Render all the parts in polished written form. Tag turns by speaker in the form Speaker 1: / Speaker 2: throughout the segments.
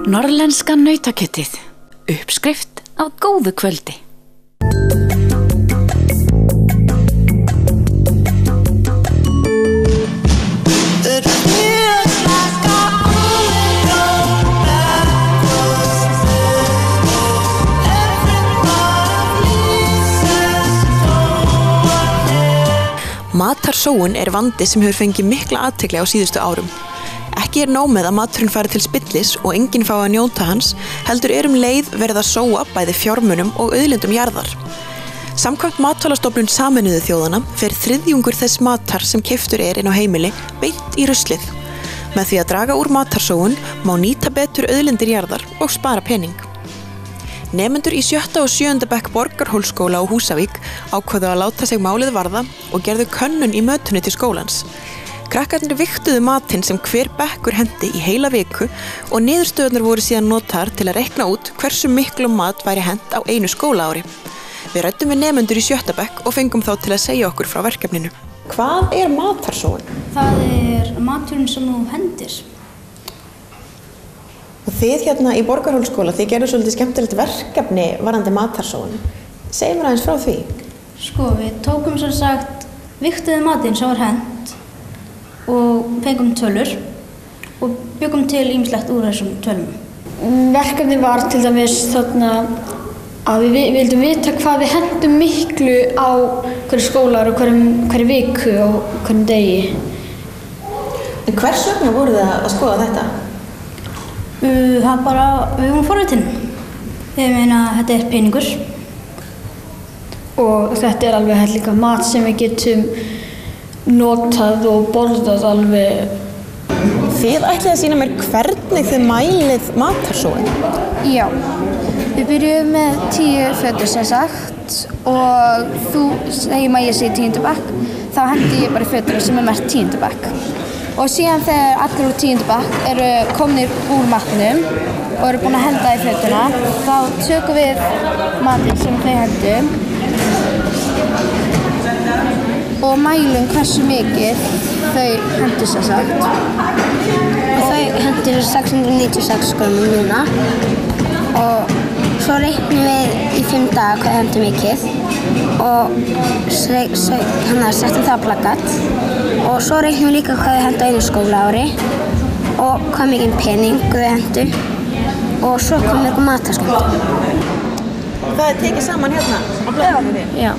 Speaker 1: Norðlenska nautakjötið. Uppskrift á góðu kvöldi.
Speaker 2: Matarsóun vandi sem hefur fengið mikla athygli á síðustu árum. Ekki nóg með að maturinn fari til spillis og enginn fái að njóta hans, heldur leið verið að sóa bæði fjármunum og auðlindum jarðar. Samkvæmt Matvælastofnun Sameinuðu þjóðanna fer þriðjungur þess matar sem keyptur inn á heimili beint í ruslið. Með því að draga úr matarsóun má nýta betur auðlindir jarðar og spara pening. Nemendur í 7. og 7. bekk Borgarhólsskóla á Húsavík ákváðu að láta sig málið varða og gerðu könnun í mötunni til skólans. Krakkarnir vigtuðu matinn sem hver bekkur hendi í heila viku og niðurstöðurnar voru síðan notaðar til að reikna út hversu miklum mat væri hent á einu skólaári. Við ræddum við nemendur í 7. bekk og fengum þá til að segja okkur frá verkefninu. Hvað matarsóun?
Speaker 3: Það maturinn sem þú hendir.
Speaker 2: Og þið hérna í Borgarhólsskóla, þið gerðu svolítið skemmtilegt verkefni varðandi matarsóun. Segjum mér aðeins frá því.
Speaker 3: Sko, við tókum sem sagt, vigtuðu matinn sem var hent og fengum tölur og byggum til ýmislegt úr þessum tölum.
Speaker 4: Verkefni var til dæmis þarna að við vildum vita hvað við hendum miklu á hverju skólar og hverju viku og hverjum degi.
Speaker 2: En hvers vegna voruð þið að skoða þetta?
Speaker 3: Við vorum forvitin. Ég meina, þetta peningur.
Speaker 4: Og þetta alveg líka mat sem við getum notað og borðað alveg.
Speaker 2: Þið ætlið að sýna mér hvernig þið mælið matarsóun?
Speaker 5: Já, við byrjum með 10 fötur sem sagt og segjum að ég segi 10. bekk, þá hendi ég bara í fötur sem merkt 10. bekk. Og síðan þegar allir úr 10. bekk komnir úr matnum og búin að henda í fötuna, þá tökum við matinn sem þau hendum og mælum hversu mikið þau hendur sem sagt.
Speaker 6: Og þau hendur 696 grömmum núna og svo reiknum við í 5 daga hvað þau hendur mikið og settum það á plakat og svo reiknum við líka hvað þau hendur á einu skólaári og hvað mikið pening þau hendur og svo komum við matarskemmtun.
Speaker 2: Það tekið saman hérna á plakatinu?
Speaker 6: Já,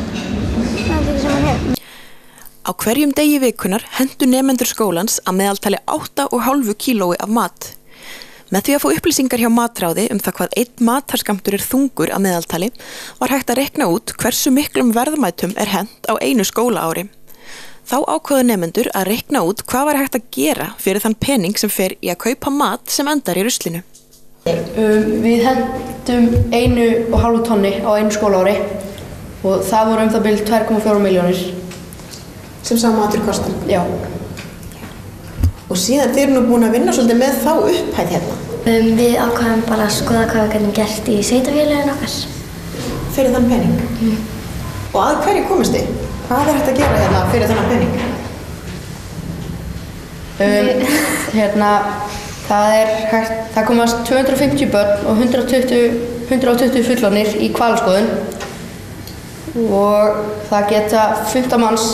Speaker 6: það tekið saman hérna.
Speaker 2: Á hverjum degi vikunar hendu nemendur skólans að meðaltali 8,5 kílói af mat. Með því að fá upplýsingar hjá matráði það hvað einn matarskammtur þungur að meðaltali var hægt að reikna út hversu miklum verðmætum hent á einu skólaári. Þá ákváðu nemendur að reikna út hvað var hægt að gera fyrir þann pening sem fer í að kaupa mat sem endar í ruslinu.
Speaker 7: Við hendum 1,5 tonni á einu skólaári og það voru það bil 2,4 milljónir.
Speaker 2: Sem sá matur kostar?
Speaker 7: Já.
Speaker 2: Og síðan þið nú búin að vinna svolítið með þá upphæð hérna?
Speaker 6: Við ákváðum bara að skoða hvað við getum gert í sveitarfélaginu okkar.
Speaker 2: Fyrir þann pening? Og að hverju komist þið? Hvað hægt að gera hérna fyrir þann pening?
Speaker 7: Það komast 250 börn og 120 fullorðnir í hvalaskoðun og það geta 15 manns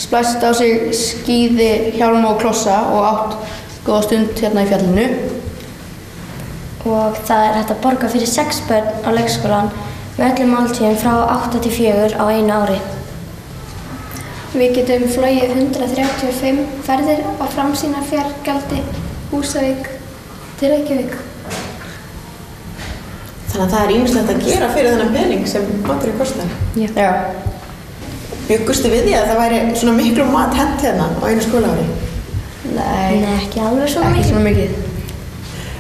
Speaker 7: splæst á sig skíði, hjálma og klossa og átt góða stund hérna í fjallinu.
Speaker 6: Og það hægt að borga fyrir 6 börn á leikskólan með öllum máltíðum frá 8 til 4 á einu ári.
Speaker 5: Við getum flogið 135 ferðir á framsýnarfjarðgjaldi Húsavík til Reykjavík.
Speaker 2: Þannig að það ýmislegt að gera fyrir þennan pening sem maturinn kostar?
Speaker 7: Já.
Speaker 2: Bjuggustu við því að það væri svona miklu mat hent hérna á einu skólaári?
Speaker 6: Nei, ekki alveg svona mikið.
Speaker 7: Ekki svona mikið.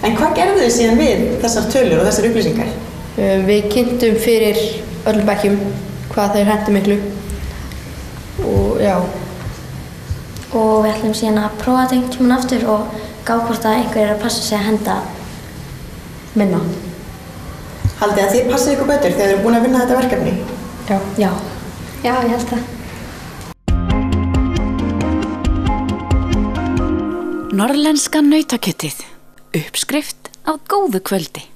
Speaker 2: En hvað gerðu þið síðan við þessar tölur og þessar upplýsingar?
Speaker 7: Við kynntum fyrir öllum bekkjum hvað þeir hentu miklu. Og já.
Speaker 6: Og við ætlum síðan að prófa þetta einhvern tímann aftur og gá hvort að einhver að passa sig að henda
Speaker 7: minna.
Speaker 2: Haldið að þið passið ykkur betur þegar þið eru búin að vinna þetta verkefni?
Speaker 7: Já.
Speaker 6: Já.
Speaker 5: Já, ég held það.
Speaker 1: Norðlenska nautakjötið. Uppskrift á góðu kvöldi.